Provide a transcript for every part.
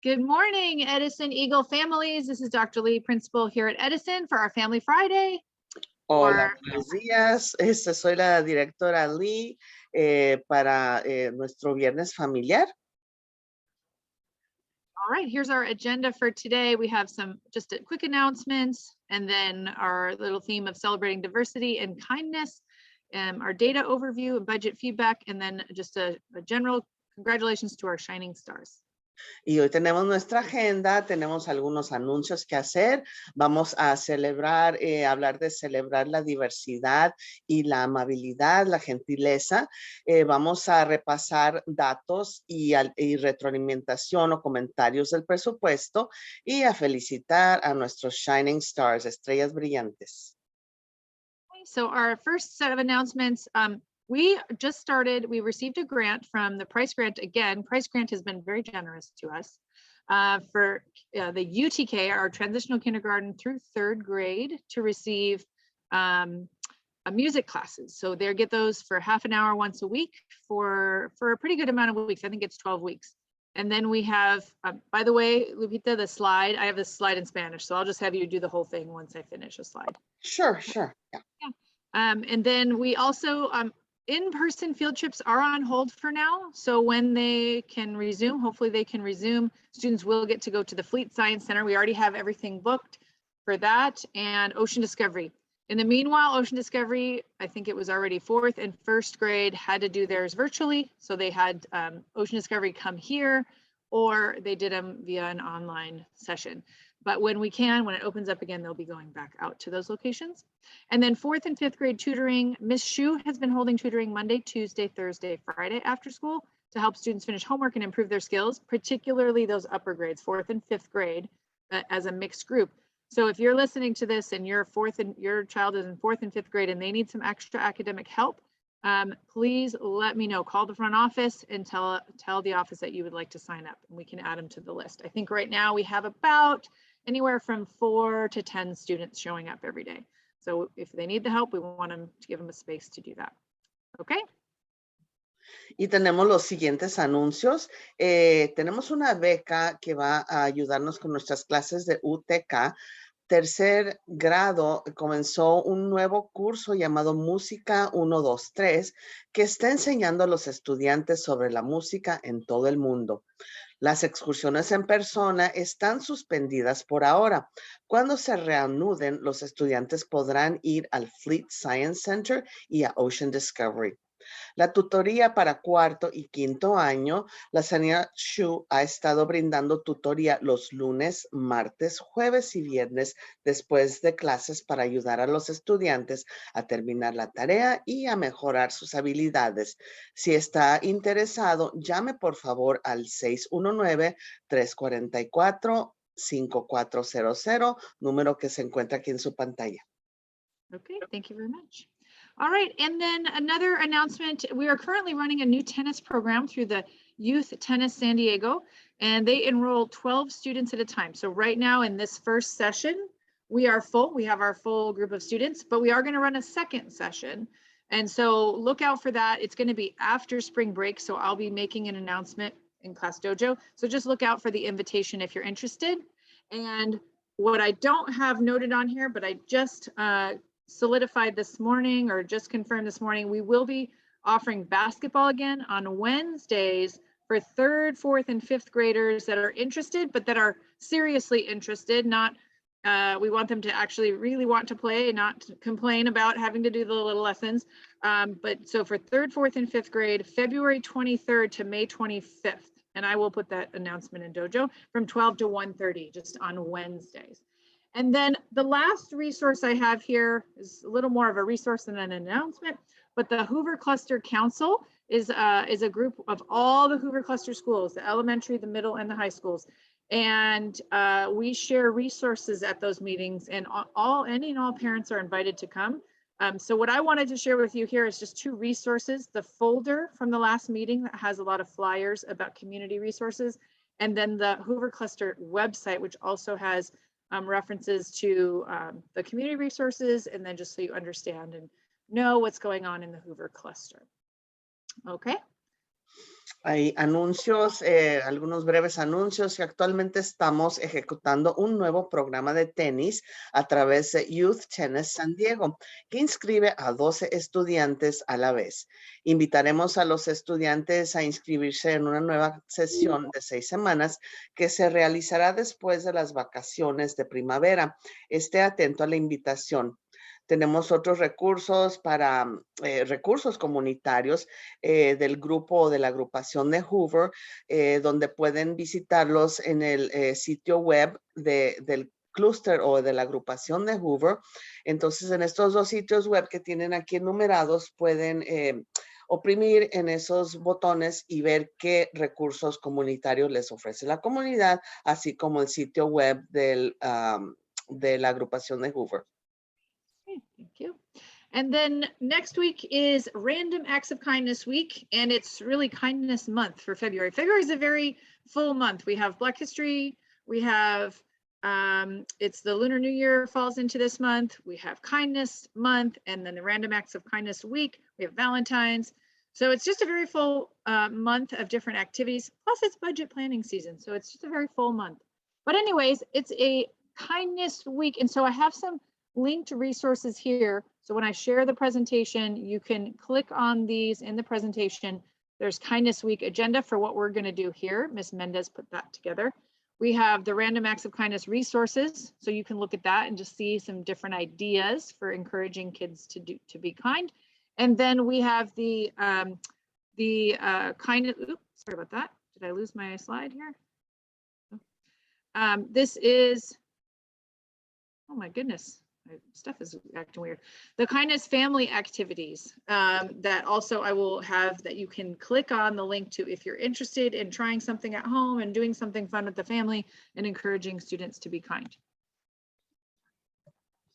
Good morning, Edison Eagle families. This is Dr. Lee, principal here at Edison for our Family Friday. Hola, buenos días. Soy la directora Lee para nuestro viernes familiar. All right, here's our agenda for today. We have some just quick announcements and then our little theme of celebrating diversity and kindness, our data overview, budget feedback, and then just a general congratulations to our shining stars. Y hoy tenemos nuestra agenda, tenemos algunos anuncios que hacer. Vamos a celebrar, hablar de celebrar la diversidad y la amabilidad, la gentileza. Vamos a repasar datos y retroalimentación o comentarios del presupuesto y a felicitar a nuestros Shining Stars, estrellas brillantes. So our first set of announcements, we just started, we received a grant from the Price Grant. Again, Price Grant has been very generous to us for the UTK, our transitional kindergarten through third grade, to receive music classes. So they get those for half an hour once a week for a pretty good amount of weeks. I think it's 12 weeks. And then we have, by the way, Lupita, the slide, I have this slide in Spanish, so I'll just have you do the whole thing once I finish a slide. Sure. Yeah. And then we also, in-person field trips are on hold for now. So when they can resume, hopefully they can resume, students will get to go to the Fleet Science Center. We already have everything booked for that, and Ocean Discovery. In the meanwhile, Ocean Discovery, I think it was already 4th and 1st grade had to do theirs virtually. So they had Ocean Discovery come here, or they did them via an online session. But when we can, when it opens up again, they'll be going back out to those locations. And then 4th and 5th grade tutoring, Miss Shu has been holding tutoring Monday, Tuesday, Thursday, Friday after school to help students finish homework and improve their skills, particularly those upper grades, 4th and 5th grade, as a mixed group. So if you're listening to this and your child is in 4th and 5th grade and they need some extra academic help, please let me know. Call the front office and tell the office that you would like to sign up, and we can add them to the list. I think right now we have about anywhere from 4 to 10 students showing up every day. So if they need the help, we want them to give them a space to do that. Okay. Y tenemos los siguientes anuncios. Tenemos una beca que va a ayudarnos con nuestras clases de UTK. Tercer grado comenzó un nuevo curso llamado Música 123 que está enseñando a los estudiantes sobre la música en todo el mundo. Las excursiones en persona están suspendidas por ahora. Cuando se reanuden, los estudiantes podrán ir al Fleet Science Center y a Ocean Discovery. La tutoría para 4º y 5º año, la señora Shu ha estado brindando tutoría los lunes, martes, jueves y viernes después de clases para ayudar a los estudiantes a terminar la tarea y a mejorar sus habilidades. Si está interesado, llame por favor al 619-344-5400, número que se encuentra aquí en su pantalla. Okay, thank you very much. All right, and then another announcement, we are currently running a new tennis program through the Youth Tennis San Diego, and they enroll 12 students at a time. So right now in this first session, we are full, we have our full group of students, but we are gonna run a second session. And so look out for that. It's gonna be after spring break, so I'll be making an announcement in Class Dojo. So just look out for the invitation if you're interested. And what I don't have noted on here, but I just, solidified this morning or just confirmed this morning, we will be offering basketball again on Wednesdays for 3rd, 4th, and 5th graders that are interested, but that are seriously interested. Not, we want them to actually really want to play and not complain about having to do the little lessons. But so for 3rd, 4th, and 5th grade, February 23rd to May 25th, and I will put that announcement in Dojo from 12 to 1:30 just on Wednesdays. And then the last resource I have here is a little more of a resource than an announcement, but the Hoover Cluster Council is a group of all the Hoover Cluster schools, the elementary, the middle, and the high schools. And we share resources at those meetings, and any and all parents are invited to come. So what I wanted to share with you here is just 2 resources, the folder from the last meeting that has a lot of flyers about community resources, and then the Hoover Cluster website, which also has references to the community resources, and then just so you understand and know what's going on in the Hoover cluster. Okay. Hay anuncios, algunos breves anuncios, que actualmente estamos ejecutando un nuevo programa de tenis a través de Youth Tennis San Diego, que inscribe a 12 estudiantes a la vez. Invitaremos a los estudiantes a inscribirse en una nueva sesión de 6 semanas que se realizará después de las vacaciones de primavera. Esté atento a la invitación. Tenemos otros recursos para recursos comunitarios del grupo o de la agrupación de Hoover, donde pueden visitarlos en el sitio web del clúster o de la agrupación de Hoover. Entonces, en estos dos sitios web que tienen aquí enumerados, pueden oprimir en esos botones y ver qué recursos comunitarios les ofrece la comunidad, así como el sitio web de la agrupación de Hoover. Okay, thank you. And then next week is Random Acts of Kindness Week, and it's really Kindness Month for February. February is a very full month. We have Black History, we have, it's the Lunar New Year falls into this month, we have Kindness Month, and then the Random Acts of Kindness Week, we have Valentine's. So it's just a very full month of different activities, plus it's budget planning season, so it's just a very full month. But anyways, it's a Kindness Week, and so I have some linked resources here. So when I share the presentation, you can click on these in the presentation. There's Kindness Week agenda for what we're going to do here. Ms. Mendez put that together. We have the Random Acts of Kindness resources, so you can look at that and just see some different ideas for encouraging kids to be kind. And then we have the kindness. Oops, sorry about that. Did I lose my slide here? This is, oh my goodness. My stuff is acting weird. The Kindness Family activities that also I will have that you can click on the link to if you're interested in trying something at home and doing something fun with the family and encouraging students to be kind.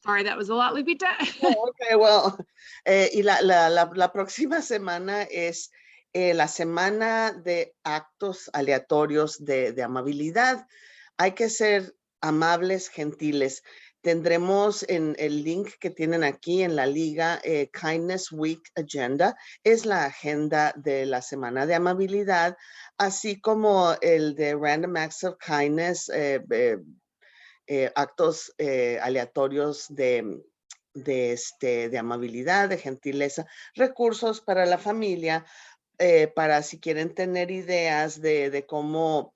Sorry, that was a lot, Lupita. Oh, okay, well, y la próxima semana es la semana de actos aleatorios de amabilidad. Hay que ser amables, gentiles. Tendremos en el link que tienen aquí en la liga, Kindness Week Agenda, es la agenda de la semana de amabilidad, así como el de Random Acts of Kindness, actos aleatorios de amabilidad, de gentileza, recursos para la familia, para si quieren tener ideas de cómo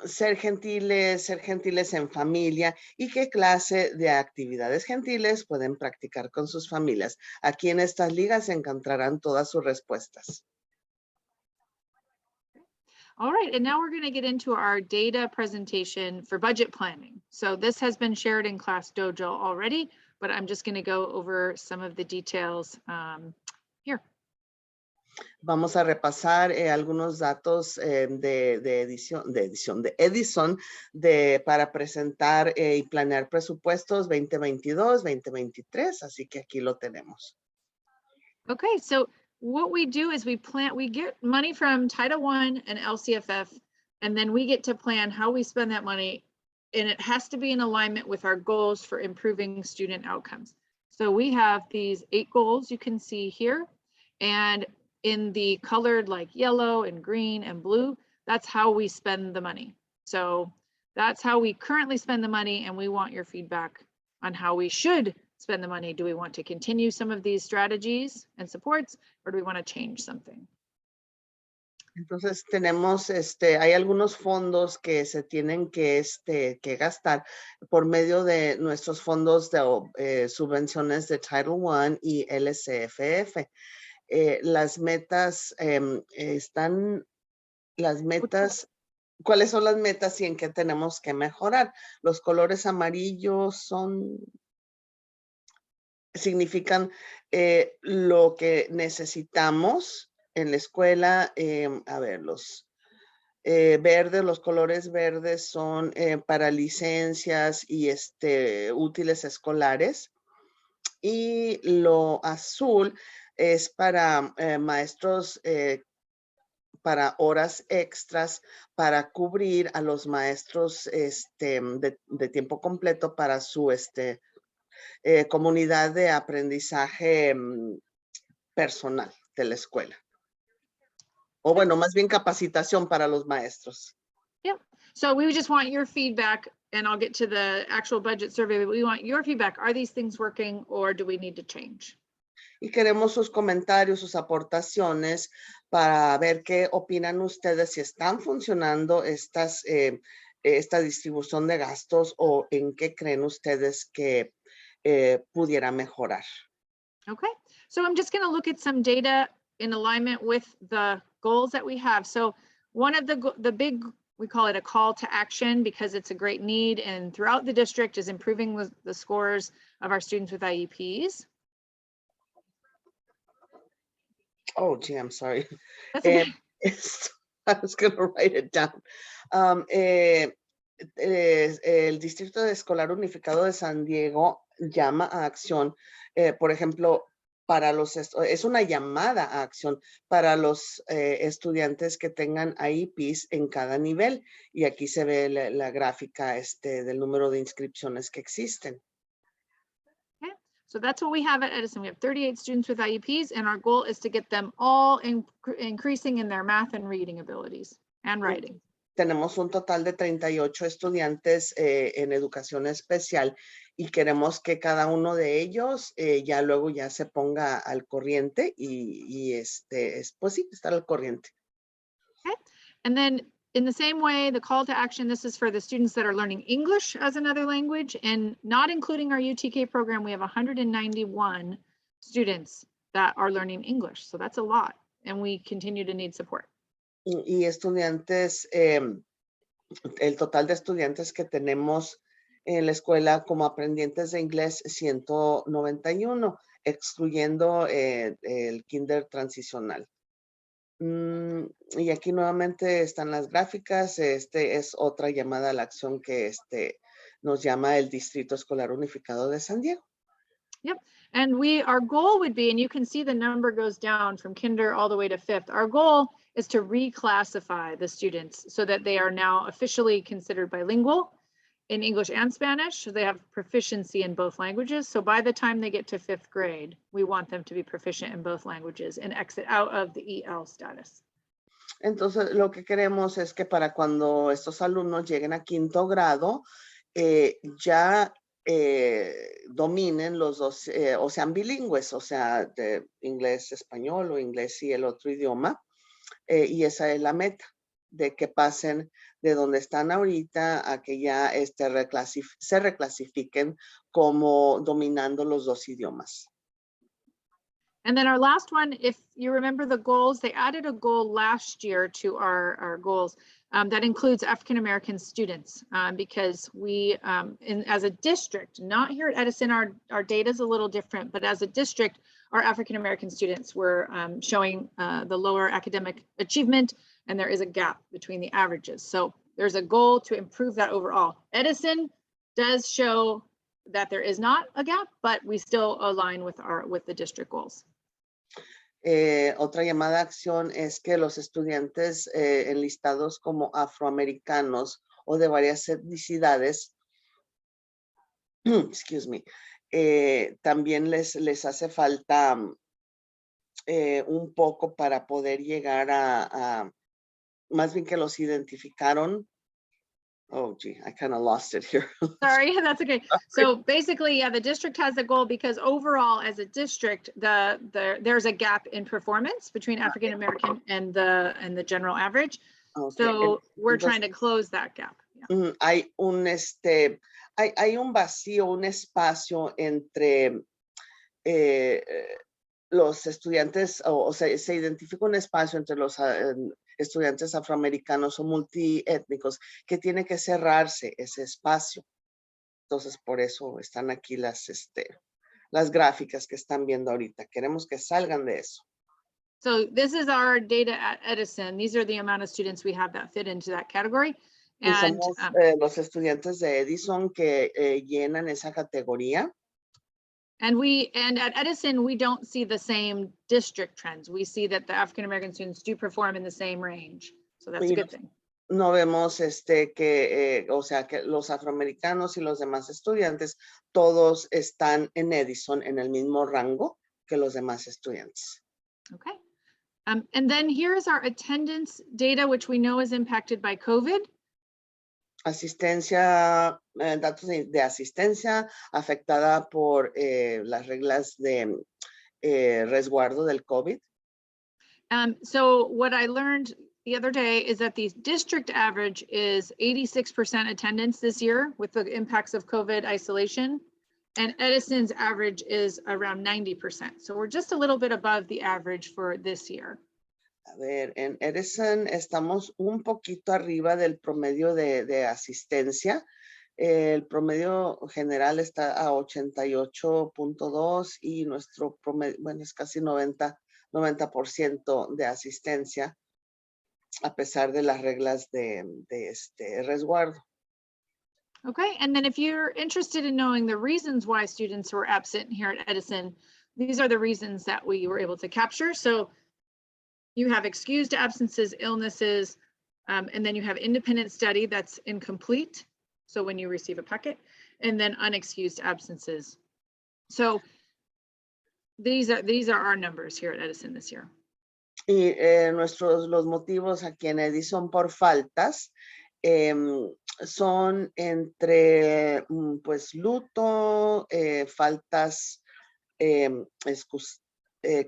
ser gentiles en familia y qué clase de actividades gentiles pueden practicar con sus familias. Aquí en estas ligas encontrarán todas sus respuestas. All right, and now we're going to get into our data presentation for budget planning. So this has been shared in Class Dojo already, but I'm just going to go over some of the details here. Vamos a repasar algunos datos de Edison para presentar y planear presupuestos 2022, 2023, así que aquí lo tenemos. Okay, so what we do is we get money from Title I and LCFF, and then we get to plan how we spend that money, and it has to be in alignment with our goals for improving student outcomes. So we have these 8 goals you can see here, and in the colored like yellow and green and blue, that's how we spend the money. So that's how we currently spend the money, and we want your feedback on how we should spend the money. Do we want to continue some of these strategies and supports, or do we want to change something? Entonces tenemos, hay algunos fondos que se tienen que gastar por medio de nuestros fondos de subvenciones de Title I y LCFF. Las metas ¿cuáles son las metas y en qué tenemos que mejorar? Los colores amarillos significan lo que necesitamos en la escuela. A ver, los verdes, los colores verdes son para licencias y útiles escolares. Y lo azul es para maestros, para horas extras, para cubrir a los maestros de tiempo completo para su comunidad de aprendizaje personal de la escuela. O bueno, más bien capacitación para los maestros. Yep. So we just want your feedback, and I'll get to the actual budget survey, but we want your feedback. Are these things working, or do we need to change? Y queremos sus comentarios, sus aportaciones para ver qué opinan ustedes, si están funcionando esta distribución de gastos o en qué creen ustedes que pudiera mejorar. Okay, so I'm just going to look at some data in alignment with the goals that we have. So one of the big, we call it a call to action because it's a great need and throughout the district is improving the scores of our students with IEPs. Oh, gee, I'm sorry. That's okay. I was going to write it down. El Distrito Escolar Unificado de San Diego llama a acción, por ejemplo, es una llamada a acción para los estudiantes que tengan IEPs en cada nivel. Y aquí se ve la gráfica del número de inscripciones que existen. Okay. So that's what we have at Edison. We have 38 students with IEPs, and our goal is to get them all increasing in their math and reading abilities and writing. Tenemos un total de 38 estudiantes en educación especial y queremos que cada uno de ellos ya luego ya se ponga al corriente y pues sí, estar al corriente. Okay. And then in the same way, the call to action, this is for the students that are learning English as another language and not including our UTK program. We have 191 students that are learning English. So that's a lot, and we continue to need support. Y estudiantes, el total de estudiantes que tenemos en la escuela como aprendientes de inglés, 191, excluyendo el kinder transicional. Y aquí nuevamente están las gráficas. Es otra llamada a la acción que nos llama el Distrito Escolar Unificado de San Diego. Yep. And our goal would be, and you can see the number goes down from kinder all the way to fifth. Our goal is to reclassify the students so that they are now officially considered bilingual in English and Spanish. So they have proficiency in both languages. So by the time they get to fifth grade, we want them to be proficient in both languages and exit out of the EL status. Entonces, lo que queremos es que para cuando estos alumnos lleguen a quinto grado, ya dominen los dos, o sean bilingües, o sea, de inglés, español o inglés y el otro idioma. Y esa es la meta, de que pasen de donde están ahorita a que ya se reclasifiquen como dominando los dos idiomas. And then our last one, if you remember the goals, they added a goal last year to our goals that includes African-American students because we, as a district, not here at Edison, our data is a little different, but as a district, our African-American students were showing the lower academic achievement, and there is a gap between the averages. So there's a goal to improve that overall. Edison does show that there is not a gap, but we still align with the district goals. Otra llamada a acción es que los estudiantes enlistados como afroamericanos o de varias etnicidades, excuse me, también les hace falta un poco para poder llegar a más bien que los identificaron. Oh, gee, I kind of lost it here. Sorry, that's okay. So basically, yeah, the district has a goal because overall, as a district, there's a gap in performance between African American and the general average. Okay. So we're trying to close that gap. Yeah. Hay un vacío, un espacio entre los estudiantes, o sea, se identifica un espacio entre los estudiantes afroamericanos o multiétnicos que tiene que cerrarse ese espacio. Entonces, por eso están aquí las gráficas que están viendo ahorita. Queremos que salgan de eso. So this is our data at Edison. These are the amount of students we have that fit into that category. And, y somos los estudiantes de Edison que llenan esa categoría. And at Edison, we don't see the same district trends. We see that the African-American students do perform in the same range. So that's a good thing. No vemos que, o sea, que los afroamericanos y los demás estudiantes, todos están en Edison en el mismo rango que los demás estudiantes. Okay. And then here's our attendance data, which we know is impacted by COVID. Asistencia, datos de asistencia afectada por las reglas de resguardo del COVID. So what I learned the other day is that the district average is 86% attendance this year with the impacts of COVID isolation. And Edison's average is around 90%. So we're just a little bit above the average for this year. A ver, en Edison estamos un poquito arriba del promedio de asistencia. El promedio general está a 88.2 y nuestro promedio, bueno, es casi 90% de asistencia a pesar de las reglas de este resguardo. Okay, and then if you're interested in knowing the reasons why students were absent here at Edison, these are the reasons that we were able to capture. So you have excused absences, illnesses, and then you have independent study that's incomplete. So when you receive a packet, and then unexcused absences. So these are our numbers here at Edison this year. Y los motivos aquí en Edison por faltas son entre pues luto, faltas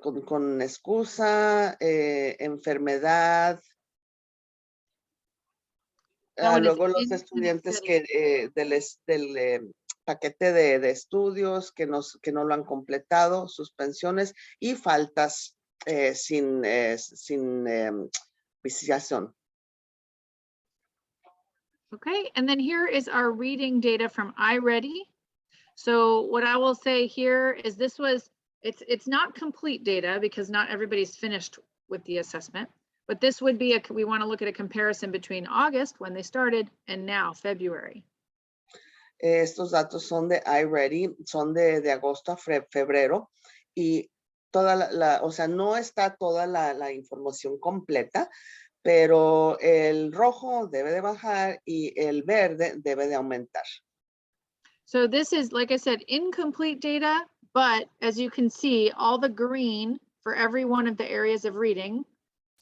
con excusa, enfermedad. Luego los estudiantes que del paquete de estudios que no lo han completado, suspensiones y faltas sin viciación. Okay, and then here is our reading data from iReady. So what I will say here is it's not complete data because not everybody's finished with the assessment, but this would be we want to look at a comparison between August when they started and now February. Estos datos son de iReady, son de agosto a febrero y toda o sea, no está toda la información completa, pero el rojo debe de bajar y el verde debe de aumentar. So this is, like I said, incomplete data, but as you can see, all the green for every one of the areas of reading.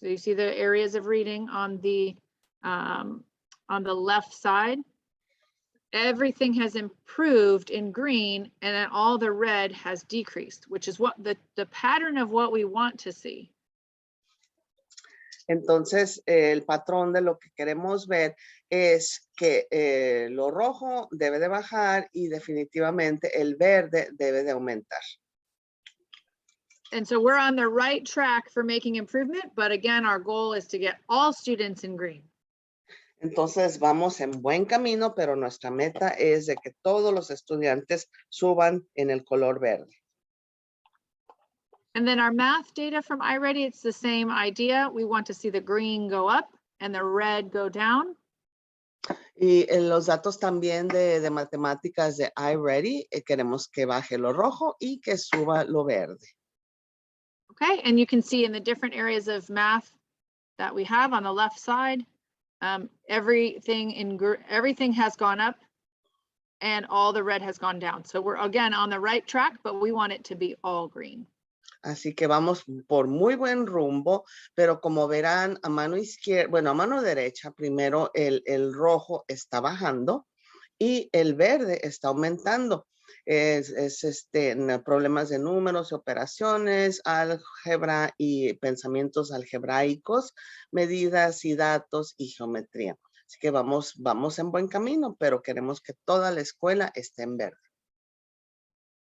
So you see the areas of reading on the left side. Everything has improved in green, and then all the red has decreased, which is what the pattern of what we want to see. Entonces, el patrón de lo que queremos ver es que lo rojo debe de bajar y definitivamente el verde debe de aumentar. And so we're on the right track for making improvement, but again, our goal is to get all students in green. Entonces, vamos en buen camino, pero nuestra meta es de que todos los estudiantes suban en el color verde. And then our math data from iReady, it's the same idea. We want to see the green go up and the red go down. Y los datos también de matemáticas de iReady, queremos que baje lo rojo y que suba lo verde. Okay, and you can see in the different areas of math that we have on the left side, everything has gone up and all the red has gone down. So we're again on the right track, but we want it to be all green. Así que vamos por muy buen rumbo, pero como verán a mano izquierda, bueno, a mano derecha, primero el rojo está bajando y el verde está aumentando. Es problemas de números, operaciones, álgebra y pensamientos algebraicos, medidas y datos y geometría. Así que vamos en buen camino, pero queremos que toda la escuela esté en verde.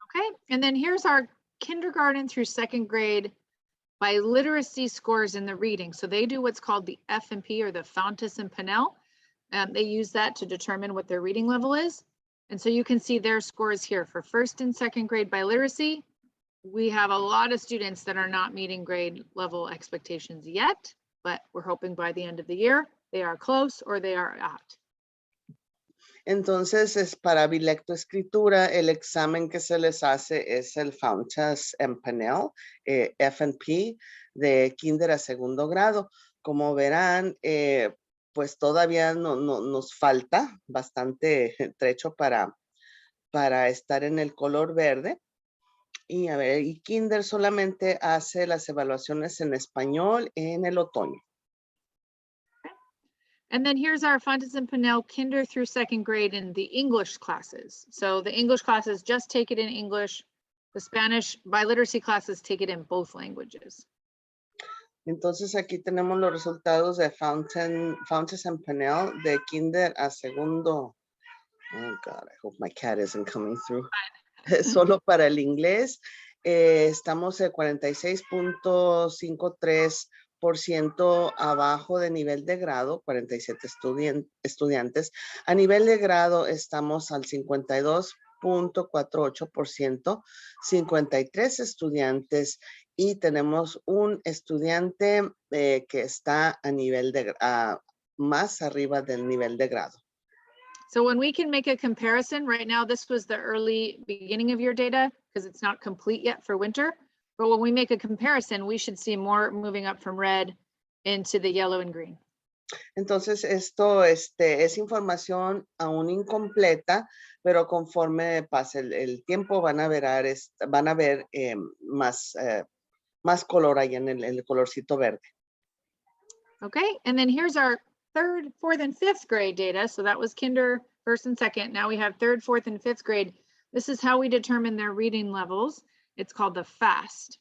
Okay, and then here's our kindergarten through second grade by literacy scores in the reading. So they do what's called the F&P or the Fountas and Pinnell. They use that to determine what their reading level is. And so you can see their scores here for first and second grade by literacy. We have a lot of students that are not meeting grade level expectations yet, but we're hoping by the end of the year, they are close or they are at. Entonces, es para bilectoescritura, el examen que se les hace es el Fountas and Pinnell, F&P, de kinder a segundo grado. Como verán, pues todavía nos falta bastante trecho para estar en el color verde. Y a ver, y Kinder solamente hace las evaluaciones en español en el otoño. And then here's our Fontes and Pinnell kinder through second grade in the English classes. So the English classes just take it in English. The Spanish biliteracy classes take it in both languages. Entonces aquí tenemos los resultados de Fontes and Pinnell de Kinder a segundo. Oh God, I hope my cat isn't coming through. Solo para el inglés estamos en 46.53% abajo de nivel de grado, 47 estudiantes. A nivel de grado estamos al 52.48%, 53 estudiantes y tenemos un estudiante que está a nivel de más arriba del nivel de grado. So when we can make a comparison, right now, this was the early beginning of your data because it's not complete yet for winter. But when we make a comparison, we should see more moving up from red into the yellow and green. Entonces, esto es información aún incompleta, pero conforme pase el tiempo van a ver más color ahí en el colorcito verde. Okay, and then here's our third, fourth, and fifth grade data. So that was kinder, first and second. Now we have third, fourth, and fifth grade. This is how we determine their reading levels. It's called the FAST.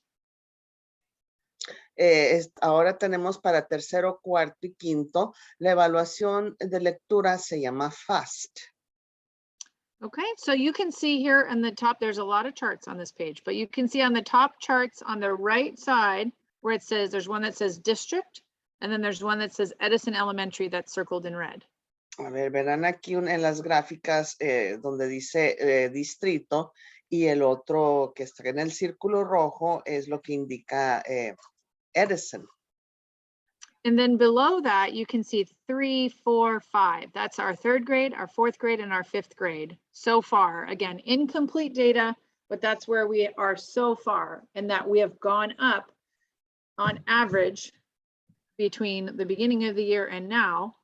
Ahora tenemos para tercero, cuarto y quinto. La evaluación de lectura se llama FAST. Okay, so you can see here on the top, there's a lot of charts on this page, but you can see on the top charts on the right side where it says, there's one that says district, and then there's one that says Edison Elementary that's circled in red. A ver, verán aquí en las gráficas donde dice distrito y el otro que está en el círculo rojo es lo que indica Edison. And then below that, you can see 3, 4, 5. That's our third grade, our fourth grade, and our fifth grade so far. Again, incomplete data, but that's where we are so far, and that we have gone up on average between the beginning of the year and now.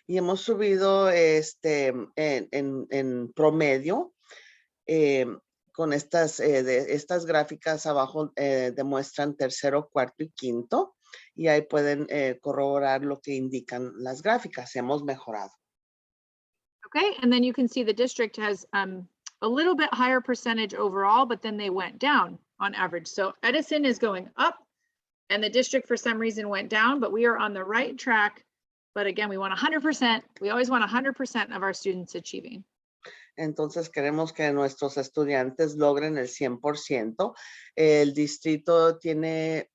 Y hemos subido en promedio con estas gráficas abajo demuestran tercero, cuarto y quinto. Y ahí pueden corroborar lo que indican las gráficas. Hemos mejorado. Okay, and then you can see the district has a little bit higher percentage overall, but then they went down on average. So Edison is going up and the district for some reason went down, but we are on the right track. But again, we want 100%. We always want 100% of our students achieving. Entonces queremos que nuestros estudiantes logren el 100%. El distrito tiene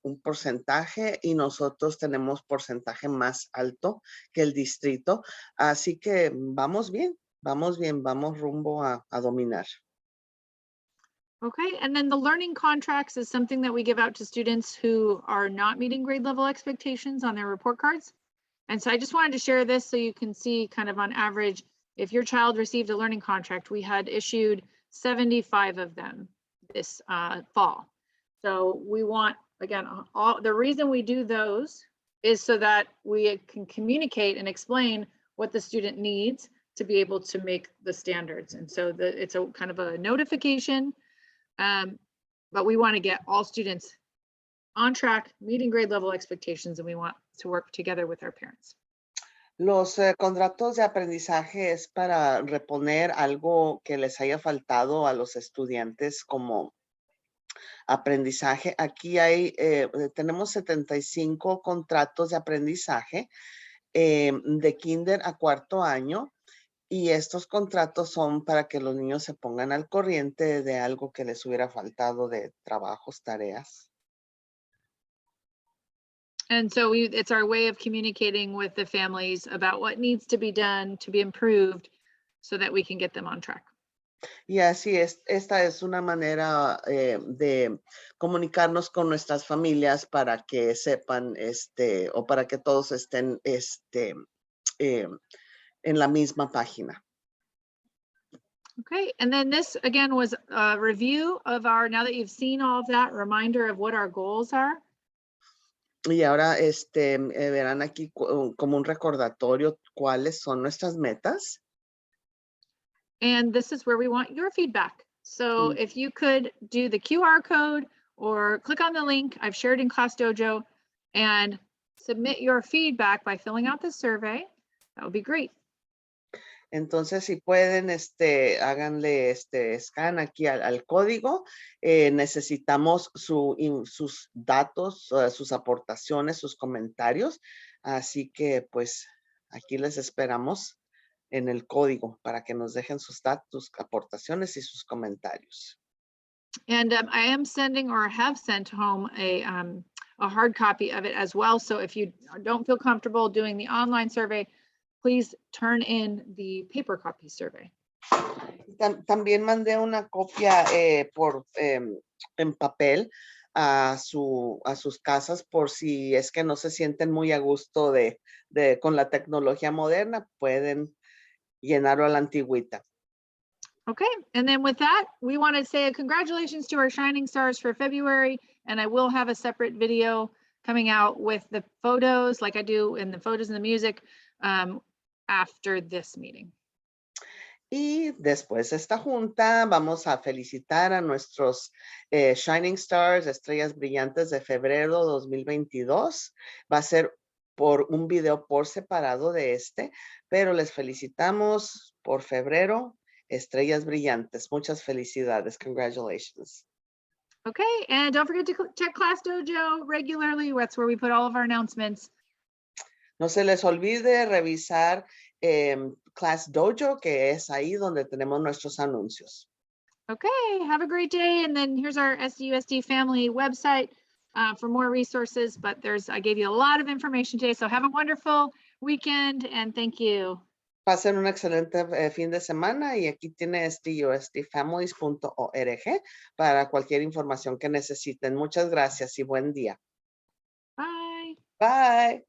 un porcentaje y nosotros tenemos porcentaje más alto que el distrito. Así que vamos bien, vamos rumbo a dominar. Okay, and then the learning contracts is something that we give out to students who are not meeting grade level expectations on their report cards. And so I just wanted to share this so you can see kind of on average, if your child received a learning contract, we had issued 75 of them this fall. So we want, again, the reason we do those is so that we can communicate and explain what the student needs to be able to make the standards. And so it's a kind of a notification, but we want to get all students on track, meeting grade level expectations, and we want to work together with our parents. Los contratos de aprendizaje es para reponer algo que les haya faltado a los estudiantes como aprendizaje. Aquí tenemos 75 contratos de aprendizaje de kinder a cuarto año y estos contratos son para que los niños se pongan al corriente de algo que les hubiera faltado de trabajos, tareas. And so it's our way of communicating with the families about what needs to be done to be improved so that we can get them on track. Y así es, esta es una manera de comunicarnos con nuestras familias para que sepan o para que todos estén en la misma página. Okay, and then this again was a review of our, now that you've seen all of that, reminder of what our goals are. Y ahora verán aquí como un recordatorio cuáles son nuestras metas. And this is where we want your feedback. So if you could do the QR code or click on the link I've shared in Class Dojo and submit your feedback by filling out the survey, that would be great. Entonces, si pueden, háganle scan aquí al código. Necesitamos sus datos, sus aportaciones, sus comentarios. Así que, pues, aquí les esperamos en el código para que nos dejen sus datos, aportaciones y sus comentarios. And I am sending or have sent home a hard copy of it as well. So if you don't feel comfortable doing the online survey, please turn in the paper copy survey. También mandé una copia en papel a sus casas por si es que no se sienten muy a gusto con la tecnología moderna, pueden llenarlo a la antigüita. Okay, and then with that, we want to say congratulations to our Shining Stars for February, and I will have a separate video coming out with the photos, like I do in the photos and the music, after this meeting. Y después de esta junta, vamos a felicitar a nuestros Shining Stars, estrellas brillantes de febrero 2022. Va a ser por un video por separado de pero les felicitamos por febrero, estrellas brillantes. Muchas felicidades. Congratulations. Okay, and don't forget to check Class Dojo regularly. That's where we put all of our announcements. No se les olvide revisar Class Dojo, que es ahí donde tenemos nuestros anuncios. Okay, have a great day. And then here's our SDUSD family website for more resources, but I gave you a lot of information today. So have a wonderful weekend and thank you. Pasen un excelente fin de semana y aquí tiene sdusdfamilies.org para cualquier información que necesiten. Muchas gracias y buen día. Bye. Bye.